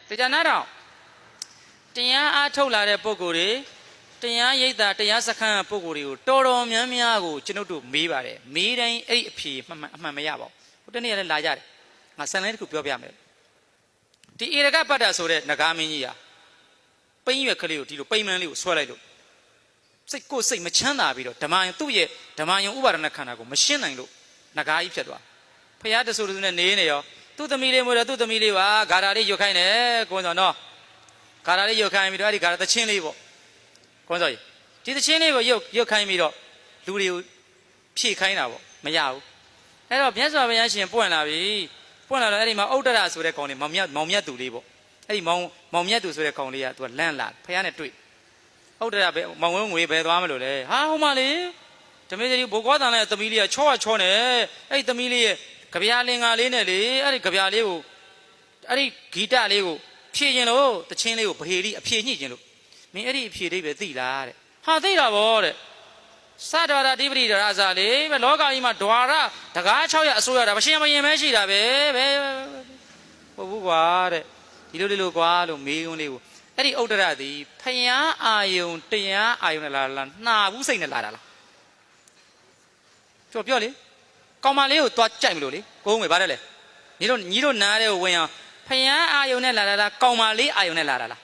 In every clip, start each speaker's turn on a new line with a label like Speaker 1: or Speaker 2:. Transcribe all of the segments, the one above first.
Speaker 1: တရားနာတော့တရားအားထုတ်လာတဲ့ပုဂ္ဂိုလ်တွေတရားရိပ်သာတရားစခန်းပုဂ္ဂိုလ်တွေကိုတော်တော်များများကိုကျွန်ုပ်တို့မေးပါတယ်မေးတိုင်းအဲ့ဒီအဖြေအမှန်မရပါဘူးဟိုတနေ့လည်းလာကြတယ်ငါဆန်လိုင်းတစ်ခုပြောပြမယ်ဒီဧရကပတ္တဆိုတဲ့နဂါမင်းကြီးဟာပိန်းရွက်ကလေးကိုဒီလိုပိန်းမန်းလေးကိုဆွဲလိုက်လို့စိတ်မချမ်းသာပြီးတော့ဓမ္မယုံသူ့ရဲ့ဓမ္မယုံဥပါဒနာခန္ဓာကိုမရှင်းနိုင်လို့နဂါကြီးဖြစ်သွားဖရာတဆူတဆူနဲ့နေနေရောသူ့သမီးလေးမွေးတော့သူ့သမီးလေးပါဂါရာလေးရွတ်ခိုင်းတယ်ကိုယ်စောနော်ဂါရာလေးရွတ်ခိုင်းပြီးတော့အဲ့ဒီဂါရာသချင်းလေးပေါ့ကိုယ်စောကြီးဒီသချင်းလေးကိုရွတ်ခိုင်းပြီးတော့လူတွေကိုဖြည့်ခိုင်းတာပေါ့မရဘူးအဲ့တော့မြတ်စွာဘုရားရှင်ပွင့်လာပြီပွင့်လာတော့အဲ့ဒီမှာဥဒ္ဒရဆိုတဲ့ကောင်လေးမောင်မြတ်သူလေးပေါ့အဲ့ဒီမောင်မြတ်သူဆိုတဲ့ကောင်လေးကသူကလန့်လာဖရာနဲ့တွေ့ဥဒ္ဒရပဲမောင်ဝင်းငွေပဲသွားမလို့လေဟာဟိုမှာလေဓမေကြီးဘိုးကွာတန်လေးသမီးလေးကချောနေအဲ့ဒီသမီးလေးရဲ့ကြပြားလင်္ကာလေးနဲ့လေအဲ့ဒီကြပြားလေးကိုအဲ့ဒီဂီတလေးကိုဖြည့်ခြင်းလို့တချင်းလေးကိုဗဟေလိအဖြည့်ညှိခြင်းလို့မင်းအဲ့ဒီအဖြည့်လေးပဲသိလားတဲ့ဟာသိတာဗောတဲ့စဒဝါဒတိပတိဒရာဇာလေပဲလောကကြီးမှာဒွါရတကား6ရအစိုးရတာမရှင်မရင်ပဲရှိတာပဲဟုတ်ဘူးကွာတဲ့ဒီလိုကွာလို့မေးခွန်းလေးကိုအဲ့ဒီဥဒ္ဒရသည်ဖယားအာယုံတရားအာယုံနဲ့လာလားနှာဘူးစိတ်နဲ့လာတာလားပြောလေကောင်မလေးကိုသွားကြိုက်မလို့လေကိုုံးမယ်ဗါတယ်လေညီတို့နားတဲ့ကိုဝင်အောင်ဖယားအာယုံနဲ့လာလားကောင်မလေးအာယုံနဲ့လာတာလား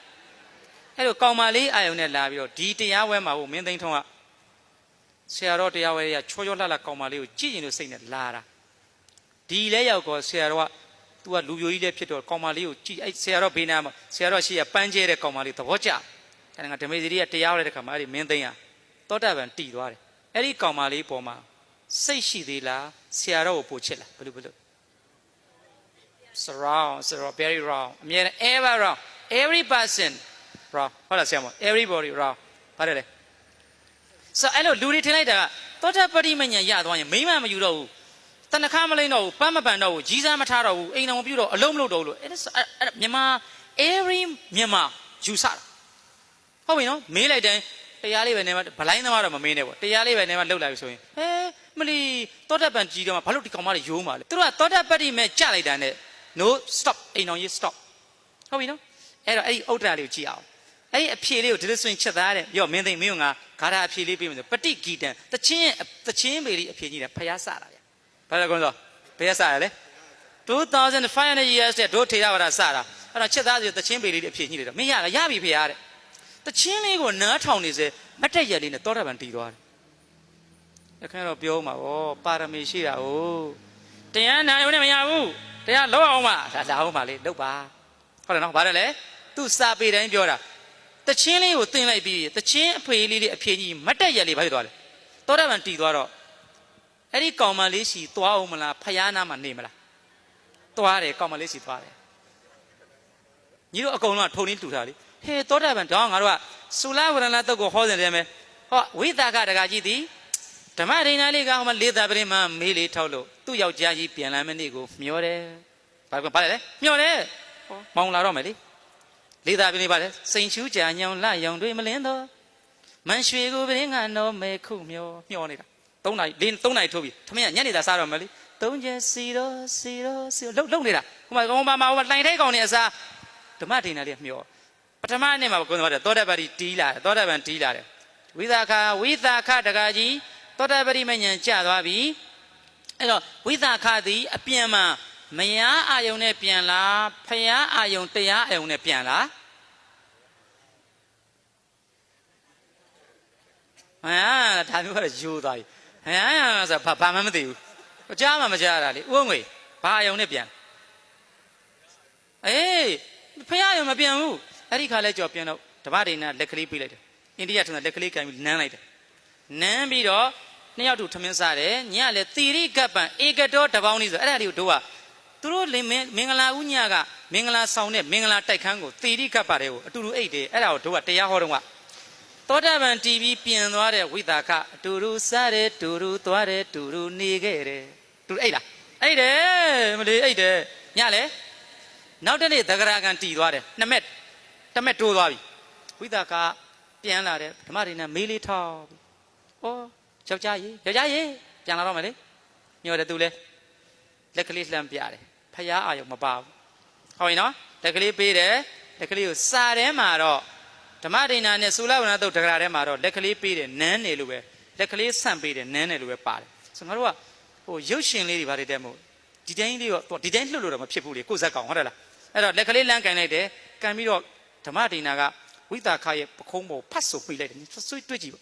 Speaker 1: အဲ့လိုကောင်မလေးအာယုံနဲ့လာပြီးတော့ဒီတရားဝဲမှာဟိုမင်းသိန်းထုံးကဆရာတော်တရားဝဲရချောချောလှလှကောင်မလေးကိုကြည့်ရင်လို့စိတ်နဲ့လာတာဒီလဲရောက်တော့ဆရာတော်ကသူကလူပြိုကြီးလည်းဖြစ်တော့ကောင်မလေးကိုကြည့်အဲ့ဆရာတော်ဘေးနားမှာဆရာတော်ရှိရပန်းကျဲတဲ့ကောင်မလေးသဘောကျအဲ့ဒါကဓမေစီရီကတရားဝဲတဲ့ခါမှာအဲ့ဒီမင်းသိန်းကသောတာပန်တည်သွားတယ်အဲ့ဒီကောင်မလေးပေါ်မှာစိတ်ရှိသေးလားဆရာတော်ကိုပို့ချစ်လားဘယ်လို surround very wrong အမြဲတမ်း ever wrong every person wrong ဟုတ်လားဆရာမ everybody wrong ပါတယ်လေဆိုအဲ့လိုလူတွေထင်လိုက်တာသောတာပတိမဉ္ဇဉ်ရသွားရင်မိမမယူတော့ဘူးတဏ္ဍခမလိမ့်တော့ဘူးပန်းမပန်တော့ဘူးကြီးစားမထားတော့ဘူးအိမ်တော်မပြုတော့အလုံးမလုပ်တော့ဘူးလို့အဲ့မြန်မာ every မြန်မာယူဆတာဟုတ်ပြီနော်မေးလိုက်တိုင်းတရားလေးပဲနေမှာဗလိုင်းသမားတော့မမင်းနဲ့ပေါ့တရားလေးပဲနေမှာလှုပ်လာပြီဆိုရင်မလီသောတာပန်ကြီးတော့ဘာလို့ဒီကောင်မလေးယိုးမှာလဲသူတို့ကသောတာပတိမဲ့ကြလိုက်တာနဲ့ no stop အိမ်တော်ကြီး stop ဟုတ်ပြီနော်အဲ့တော့အဲ့ဒီဥဒ္ဒရာလေးကိုကြည့်အောင်အဲ့ဒီအဖြေလေးကိုဒီလိုဆိုရင်ချက်သားတဲ့ရောမင်းသိမင်းကဂါထာအဖြေလေးပေးမယ်ဆိုပဋိဂီတံတချင်းပေလေးအဖြေကြီးတယ်ဖယားစတာဗျဘာလဲကွန်းစောဖယားစရလေ2500 years တဲ့ဒိုထေရဝါဒစတာအဲ့တော့ချက်သားဆိုတချင်းပေလေးအဖြေကြီးတယ်တော့မင်းရလားရပြီဖယားတဲ့တချင်းလေးကိုနားထောင်နေစေအတက်ရက်လေးနဲ့သောတာပန်တည်သွားတယ်အခါတော့ပြောမှာဗောပါရမီရှိတာဟုတ်တရားနာရုံနဲ့မရဘူးတရားလောက်အောင်ပါဒါလာအောင်ပါလေလောက်ပါဟုတ်တယ်နော်ဗါတယ်လေသူစာပေတိုင်းပြောတာတချင်းလေးကိုတင်လိုက်ပြီးတချင်းအဖေလေးအဖြေကြီးမတ်တက်ရက်လေးဘာဖြစ်သွားလဲသောတာပန်တည်သွားတော့အဲ့ဒီကောင်မလေးစီသွားအောင်မလားဖယားနာမှာနေမလားသွားတယ်ကောင်မလေးစီသွားတယ်ညီတို့အကုန်လုံးကထုံရင်းတူတာလေဟေးသောတာပန်တော့ငါတို့ကသုလဝရဏတုတ်ကိုဟောတယ်မယ်ဟောဝိသကတကကြီးသည်ဓမ္မဒိဏလေးကဟိုမှာလေးသာပရိမမေးလေးထောက်လို့သူ့ယောက်ျားကြီးပြန်လာမယ့်နေ့ကိုမျောတယ်ဘာလဲမျောတယ်ဟောမောင်လာတော့မယ်လေလေးသာပရိပါလေစိန်ချူးကြာညောင်လှရောင်တွေမလင်းတော့မန်ရွှေကိုပရင်းကနော်မဲခုမျောနေတာ3နာရီထိုးပြီထမင်းညနေသာစားတော့မယ်လေ3ချက်စီတော့လုံနေတာဟိုမှာကောင်ပါမှာဟိုမှာတိုင်ထိုက်ကောင်နေအစားဓမ္မဒိဏလေးမျောပထမနေ့မှာကိုယ်ကတော့သောတာပတိတီးလာတယ်သောတာပန်တီးလာတယ်ဝိသခတကကြီးသောတာပတိမဉ္ဇဉ်ကျသွားပြီအဲ့တော့ဝိသခသည်အပြန်မှာမယားအာယုံနဲ့ပြန်လားဖယားအာယုံတရားအာယုံနဲ့ပြန်လားဒါမျိုးကတော့ယူသွားပြီဆိုဘာမှမသိဘူးကြားမှမကြားတာလေဥငွေဘာအာယုံနဲ့ပြန်ဖယားအာယုံမပြန်ဘူးအဲ့ဒီခါလဲကြော်ပြန်တော့ဓမ္မဒိဏလက်ကလေးပေးလိုက်တယ်အိန္ဒိယထုံးလက်ကလေးကန်ပြီးနမ်းလိုက်တယ်နမ်းပြီးတော့နှစ်ယောက်တူထမင်းစားတယ်ညကလည်းသီရိကပ္ပံဧကတောတပေါင်းလေးဆိုအဲ့ဒါလေးကိုတို့ကသူတို့မင်္ဂလာဦးညကမင်္ဂလာဆောင်တဲ့မင်္ဂလာတိုက်ခန်းကိုသီရိကပ္ပတွေကိုအတူတူအိတ်တယ်အဲ့ဒါကိုတို့ကတရားဟောတော့ကသောတာပန်တီဗီပြင်သွားတဲ့ဝိသခအတူတူစားတယ်တူတူသွားတယ်တူတူနေခဲ့တယ်တူအိတ်လားအိတ်တယ်မလေးအိတ်တယ်ညလည်းနောက်တနေ့သဂရကံတီသွားတယ်တမက်တိုးသွားပြီဝိသခပြန်လာတယ်ဓမ္မဒိဏမေးလေးထောက်ဩယောက်ျားရေပြန်လာတော့မယ်လေညော်တယ်သူလဲလက်ကလေးလှမ်းပြတယ်ဖယားအာယုံမပါဘူးဟုတ်ရင်နော် လက်ကလေးပေးတယ်လက်ကလေးကိုစာထဲမှာတော့ဓမ္မဒိဏနဲ့သုလဝရဏတုတ်တဂရထဲမှာတော့လက်ကလေးပေးတယ်နန်းတယ်လို့ပဲလက်ကလေးဆန့်ပေးတယ်နန်းတယ်လို့ပဲပါတယ်ဆိုတော့ငါတို့ကဟိုရုပ်ရှင်လေးတွေဗါတွေတဲ့မို့ဒီတိုင်းလေးတော့ဒီတိုင်းလှုပ်လို့တော့မဖြစ်ဘူးလေကိုယ်ဇက်ကောင်ဟုတ်တယ်လားအဲ့တော့လက်ကလေးလမ်းကန်လိုက်တယ်ကန်ပြီးတော့ဓမ္မဒိဏကဝိသခရဲ့ပခုံးပေါ်ဖတ်ဆိုပြီးလိုက်တယ်ဆွေးတွေ့ကြည့်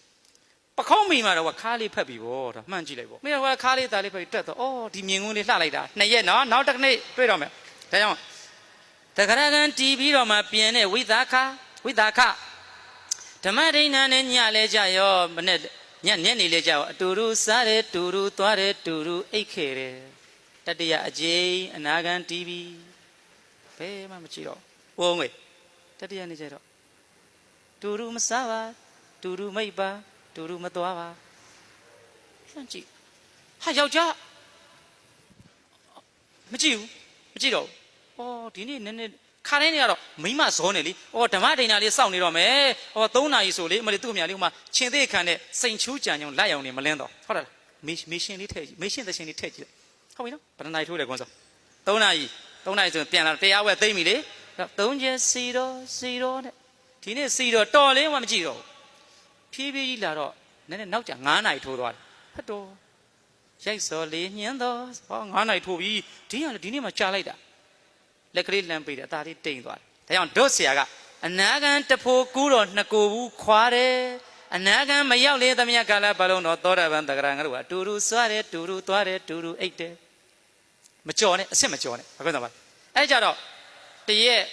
Speaker 1: ပခုံးမိမှာတော့ခါးလေးဖက်ပြီဗောဒါမှန်ကြည့်လိုက်ဗောမင်းကခါးလေးသားလေးဖက်ပြီးတက်တော့အော်ဒီမြင်ကွင်းလေးလှလိုက်တာ2ရက်နော်နောက်တစ်နေ့တွေ့တော့မယ်ဒါကြောင့်တဂရကန်တီးပြီးတော့မှပြင်တဲ့ဝိသခဓမ္မဒိဏနဲ့ညလဲကြရောမနဲ့ညနေလဲကြရောအတူတူစားတယ်တူတူသွားတယ်တူတူအိတ်ခဲ့တယ်တတိယအကျိန်အနာကန်တီးပြီးဘယ်မှမကြည့်တော့ဝုန်းငွေတတိယနေ့ကျတော့တူတူမစားပါတူတူမိတ်ပါတူတူမသွားပါလှမ်းကြည့်ဟာယောက်ျားမကြည့်တော့အော်ဒီနေ့နည်းနည်းခါတိုင်းနေကတော့မိမဇောနေလေအော်ဓမ္မဒိဏလေးစောင့်နေတော့မယ်အော်3နာရီဆိုလေအမလေးသူ့အမြလေးဟိုမှာရှင်သေးခန့်နဲ့စိန်ချူးကြံညုံလက်ရောင်နေမလင်းတော့ဟုတ်လားမေရှင်လေးထည့်မေရှင်သရှင်လေးထည့်ကြည့်ဟုတ်ပြီနော်ဘယ်နှနာရီထိုးတယ်ကွန်းစော3နာရီဆိုရင်ပြန်လာတရားဝဲသိမ့်ပြီလေ3ချက်စီတော့နဲ့ဒီနေ့စီတော့တော်လေးမှမကြည့်တော့ဖြည်းဖြည်းကြီးလာတော့နည်းနည်းနောက်ကျ9နာရီထိုးသွားတယ်ဟတ်တော်ရိုက်စော်လေးညင်းတော့ဟော9နာရီထိုးပြီးဒီနေ့မှကြာလိုက်တာလက်ကလေးလမ်းပေးတယ်အသာလေးတိမ်သွားတယ်ဒါကြောင့်ဒုဆရာကအနာဂံတဖို့ကူးတော့နှစ်ကိုဘူးခွာတယ်အနာဂံမရောက်လေသမ ्या ကာလဘလုံးတော့သောတာပန်တဂရငါတို့ကအတူတူစွာတယ်တူတူသွားတယ်တူတူအိတ်တယ်မကြော်နဲ့အစ်စ်မကြော်နဲ့ဘာဖြစ်သွားပါအဲ့ကြတော့တရက်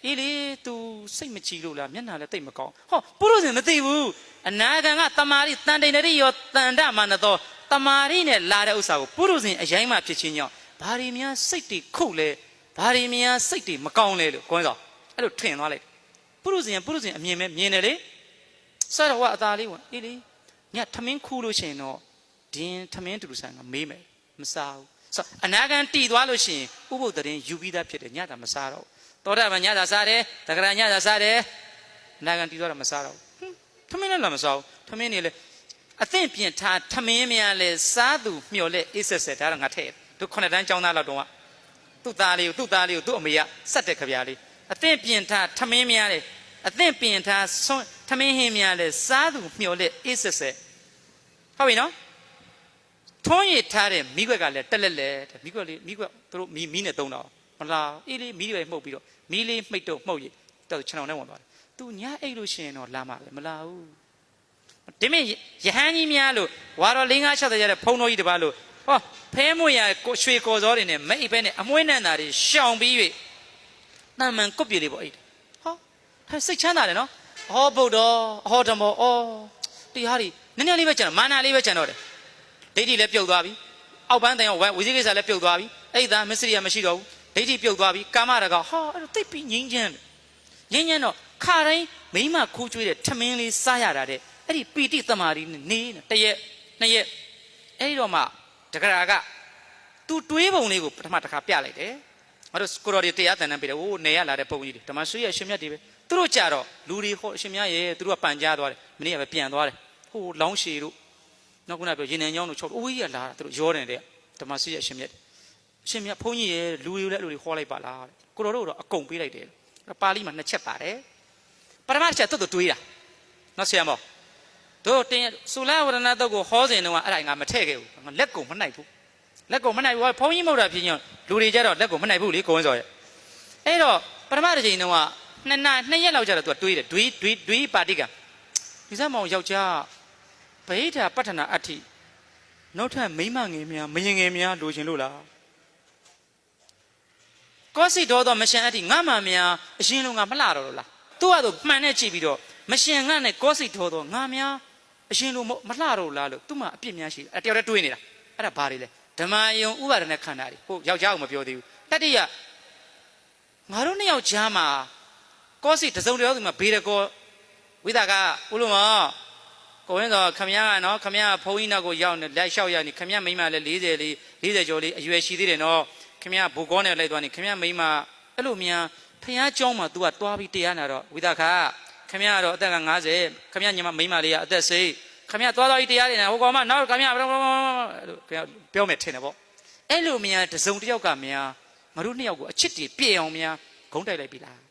Speaker 1: အေးလေ तू စိတ်မကြည်လို့လားမျက်နှာလည်းတိတ်မကောင်းဟောပုရုဇဉ်မသိဘူးအနာဂံကတမာရီတန်တိန်တရိယောတန်တမနသောတမာရီနဲ့လာတဲ့ဥစ္စာကိုပုရုဇဉ်အရင်မှဖြစ်ချင်းကြောင့်ဘာတွေများစိတ်တွေခုတ်လဲဘာတွေများစိတ်တွေမကောင်းလဲလို့ကိုင်းစောအဲ့လိုထင်သွားလိုက်ပုရုဇဉ်အမြင်ပဲမြင်တယ်လေဆရာတော်ကအသာလေးဝင်အေးလေညထမင်းခူးလို့ရှိရင်တော့ဒင်းထမင်းတူတူဆန်ကမေးမယ်မစားဘူးဆိုအနာဂံတီသွားလို့ရှိရင်ဥပုသ်တရင်ယူပြီးသားဖြစ်တယ်ညတာမစားတော့သောတာပန်ညတာစားတယ်တဂရညတာစားတယ်အနာဂံတီသွားတာမစားတော့ထမင်းလည်းမစားဘူးထမင်းနေလေအသင့်ပြင်ထားထမင်းများလဲစားသူမျှော်လဲအေးဆက်ဆက်ဒါတော့ငါထည့်တို့9တန်းကျောင်းသားလောက်တော့သူ့သားလေးကိုသူ့အမေကဆက်တဲ့ခဗျာလေးအသင့်ပြင်ထားထမင်းများလေအသင့်ပြင်ထားထမင်းဟင်းများလဲစားသူမျှော်လဲအေးဆက်ဆက်ဟုတ်ပြီနော်ထွန်းရထားတဲ့မိခွက်ကလည်းတက်လက်လက်မိခွက်သူတို့မီးနဲ့တုံးတော့မလားအေးလေးမီးတွေမှုတ်ပြီးတော့မီးလေးမှိတ်တော့မှုတ်ရတော့ခြံအောင်နဲ့ဝင်သွားတယ်သူညအိတ်လို့ရှိရင်တော့လာမှာပဲမလာဘူးဒီမဲ့ရဟန်းကြီးများလို့ဝါတော်5-6တဲ့ရတဲ့ဖုံတော်ကြီးတပါလို့ဟောဖဲမွေရရွှေကော်စောတွေနဲ့မအိပ်ပဲနဲ့အမွှေးနံတာတွေရှောင်ပြီး၍တန်မှန်ကုတ်ပြေလေးပေါ့အိတ်ဟောစိတ်ချမ်းသာတယ်နော်ဟောဗုဒ္ဓဟောဓမ္မအော်တရားတွေနည်းနည်းလေးပဲကျန်တော့မာနလေးပဲကျန်တော့တယ်ဒိဋ္ဌိလည်းပြုတ်သွားပြီအောက်ပန်းတန်ရောဝိသေကိစ္စလည်းပြုတ်သွားပြီအဲ့ဒါမစ္စရိယမရှိတော့ဘူးဒိဋ္ဌိပြုတ်သွားပြီကာမရကဟာအဲ့တော့သိပ်ပြီးငြိမ်းချမ်းတော့ခါတိုင်းမိမခူးကျွေးတဲ့ထမင်းလေးစားရတာတဲ့အဲ့ဒီပီတိတမာရီနေတရက်2ရက်အဲ့ဒီတော့မှတဂရကသူတွေးပုံလေးကိုပထမတစ်ခါပြလိုက်တယ်ငါတို့ကိုတော်တွေတရားသင်တန်းပေးတယ်ဟိုနေရလာတဲ့ပုံကြီးတွေဓမ္မဆွေးရရှင်မြတ်တွေပဲသူတို့ကြတော့လူတွေဟောရှင်မြတ်ရဲ့သူတို့ကပန်ကြားသွားတယ်မနေ့ကပဲပြန်သွားတယ်ဟိုလောင်းရှည်တို့နောက်ခုနကပြောရင်နှံချောင်းတို့ချုပ်အိုးကြီးကလာတာသူတို့ရောတယ်တဲ့ဓမ္မဆွေးရရှင်မြတ်ဘုန်းကြီးရဲ့လူတွေလည်းလူတွေဟောလိုက်ပါလားတဲ့ကိုတော်တို့တော့အကုန်ပေးလိုက်တယ်ပါဠိမှာ2ချက်ပါတယ်ပထမတစ်ချက်သူတို့တွေးတာနော်ဆရာမောတို့တင်သုလဝရဏတုတ်ကိုဟောစဉ်တုန်းကအဲ့ဒါငါမထည့်ခဲ့ဘူးငါလက်ကိုမနှိုက်ဘူးဘုန်းကြီးမဟုတ်တာဖြစ်ရင်လူတွေကြတော့လက်ကိုမနှိုက်ဘူးလေကိုဝင်းစော်ရဲ့အဲ့တော့ပထမတစ်ချိန်တုန်းက2ရက်လောက်ကြတော့သူကတွေးတယ်တွေးပါတိကဒီစမောင်ယောက်ျားဗိဓာပဋ္ဌနာအဋ္ဌိနောက်ထပ်မိမငယ်များမရင်ငယ်များလိုချင်လို့လားကောစီတော်တော့မရှင်အဋ္ဌိငါမှများအရင်လုံးငါမလှတော့လို့လားသူ့ဟာသူမှန်နဲ့ကြည့်ပြီးတော့မရှင်ငါနဲ့ကောစီတော်တော့ငါများအရှင်လုံးမလှတော့လားလို့သူ့မှာအပြစ်များရှိတယ်တယောက်တည်းတွေးနေတာအဲ့ဒါဘာတွေလဲဓမ္မယုံဥပါဒณะခန္ဓာတွေဟုတ်ယောက်ျားကိုမပြောသေးဘူးတတိယငါတို့2ယောက်ကြားမှာကောစီတစုံတယောက်စီမှာဘေးရကောဝိသကဥလုံးမကိုဝင်းတော့ခမရကနော်ခမရဘုန်းကြီးနောက်ကိုရောက်နေလက်လျှောက်ရနေခမရမိမလည်း40ကျော်လေးအရွယ်ရှိသေးတယ်နော်ခမရဘူကောနဲ့လိုက်သွားနေခမရမိမအဲ့လိုများဖះเจ้าမှာ तू ကတွားပြီးတရားနာတော့ဝိသကခမရကတော့အသက်က50ခမရညီမမိမလေးကအသက်စိတ်ခမရသွားပြီးတရားနေဟိုကောင်မနောက်ခမရပြောမယ်ထင်တယ်ပေါ့အဲ့လိုများတစုံတစ်ယောက်ကများငါတို့2ယောက်ကိုအချစ်တည်ပြည့်အောင်များ ဂုံးတိုက်လိုက်ပြီလား